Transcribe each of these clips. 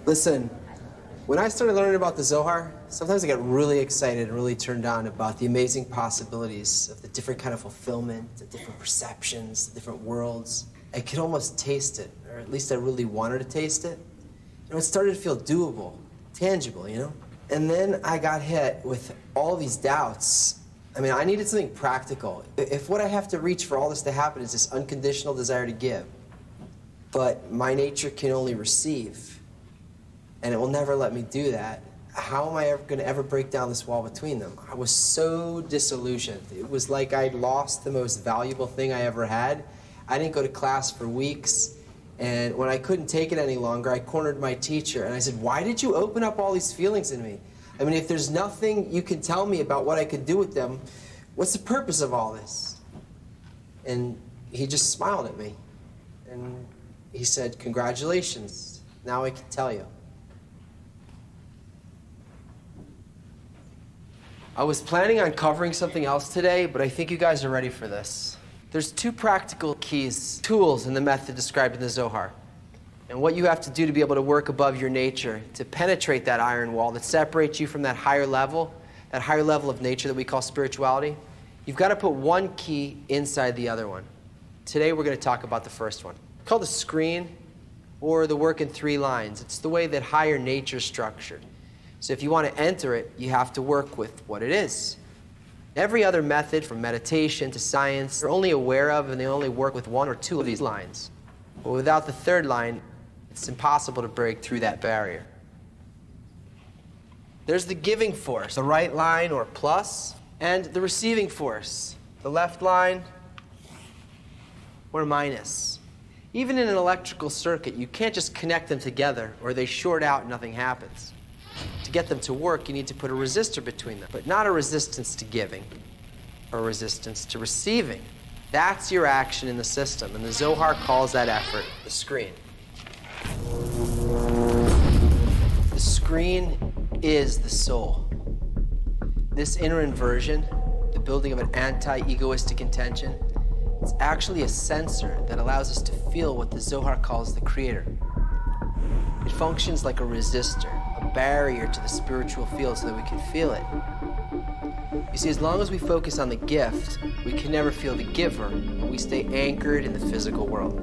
Listen, when I started learning about the Zohar, sometimes I get really excited and really turned on about the amazing possibilities of the different kind of fulfillment, the different perceptions, the different worlds. I could almost taste it, or at least I really wanted to taste it. And it started to feel doable, tangible, you know? And then I got hit with all these doubts. I mean, I needed something practical. If what I have to reach for all this to happen is this unconditional desire to give, but my nature can only receive, and it will never let me do that, how am I ever going to ever break down this wall between them? I was so disillusioned. It was like I'd lost the most valuable thing I ever had. I didn't go to class for weeks, and when I couldn't take it any longer, I cornered my teacher, and I said, why did you open up all these feelings in me? I mean, if there's nothing you can tell me about what I could do with them, what's the purpose of all this? And he just smiled at me, and he said, congratulations, now I can tell you. I was planning on covering something else today, but I think you guys are ready for this. There's two practical keys, tools in the method described in the Zohar. And what you have to do to be able to work above your nature, to penetrate that iron wall that separates you from that higher level of nature that we call spirituality, you've got to put one key inside the other one. Today we're going to talk about the first one. It's called the screen, or the work in 3 lines. It's the way that higher nature is structured. So if you want to enter it, you have to work with what it is. Every other method, from meditation to science, they're only aware of and they only work with 1 or 2 of these lines. But without the third line, it's impossible to break through that barrier. There's the giving force, the right line or plus, and the receiving force, the left line or minus. Even in an electrical circuit, you can't just connect them together or they short out and nothing happens. To get them to work, you need to put a resistor between them, but not a resistance to giving or a resistance to receiving. That's your action in the system, and the Zohar calls that effort the screen. The screen is the soul. This inner inversion, the building of an anti-egoistic intention, it's actually a sensor that allows us to feel what the Zohar calls the creator. It functions like a resistor, a barrier to the spiritual field so that we can feel it. You see, as long as we focus on the gift, we can never feel the giver, and we stay anchored in the physical world.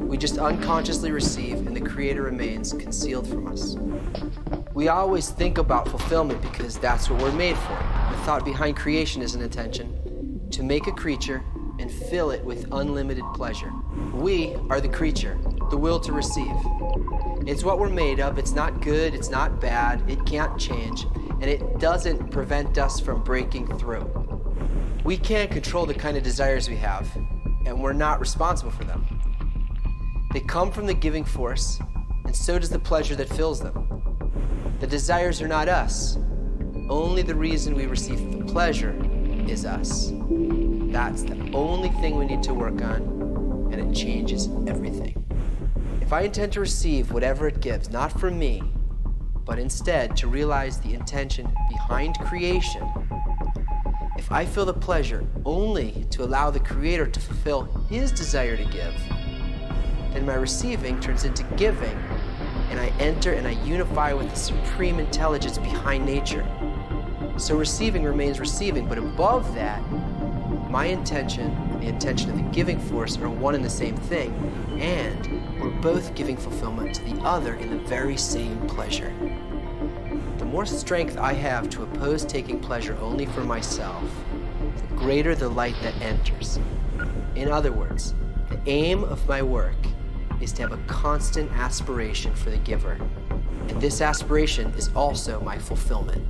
We just unconsciously receive, and the creator remains concealed from us. We always think about fulfillment because that's what we're made for. The thought behind creation is an intention to make a creature and fill it with unlimited pleasure. We are the creature, the will to receive. It's what we're made of. It's not good, it's not bad, it can't change, and it doesn't prevent us from breaking through. We can't control the kind of desires we have, and we're not responsible for them. They come from the giving force, and so does the pleasure that fills them. The desires are not us. Only the reason we receive the pleasure is us. That's the only thing we need to work on, and it changes everything. If I intend to receive whatever it gives, not from me, but instead to realize the intention behind creation, if I feel the pleasure only to allow the Creator to fulfill His desire to give, then my receiving turns into giving, and I enter and I unify with the supreme intelligence behind nature. So receiving remains receiving, but above that, my intention and the intention of the giving force are one and the same thing, and we're both giving fulfillment to the other in the very same pleasure. The more strength I have to oppose taking pleasure only for myself, the greater the light that enters. In other words, the aim of my work is to have a constant aspiration for the giver, and this aspiration is also my fulfillment.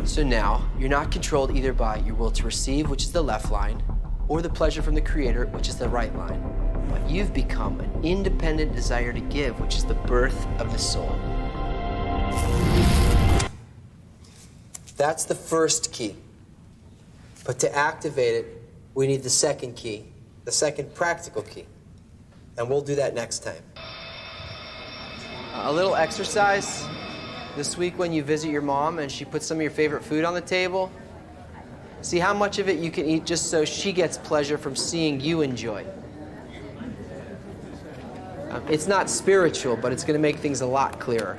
So now, you're not controlled either by your will to receive, which is the left line, or the pleasure from the Creator, which is the right line. But you've become an independent desire to give, which is the birth of the soul. That's the first key. But to activate it, we need the second key, the second practical key. And we'll do that next time. A little exercise. This week when you visit your mom and she puts some of your favorite food on the table, see how much of it you can eat just so she gets pleasure from seeing you enjoy. It's not spiritual, but it's going to make things a lot clearer.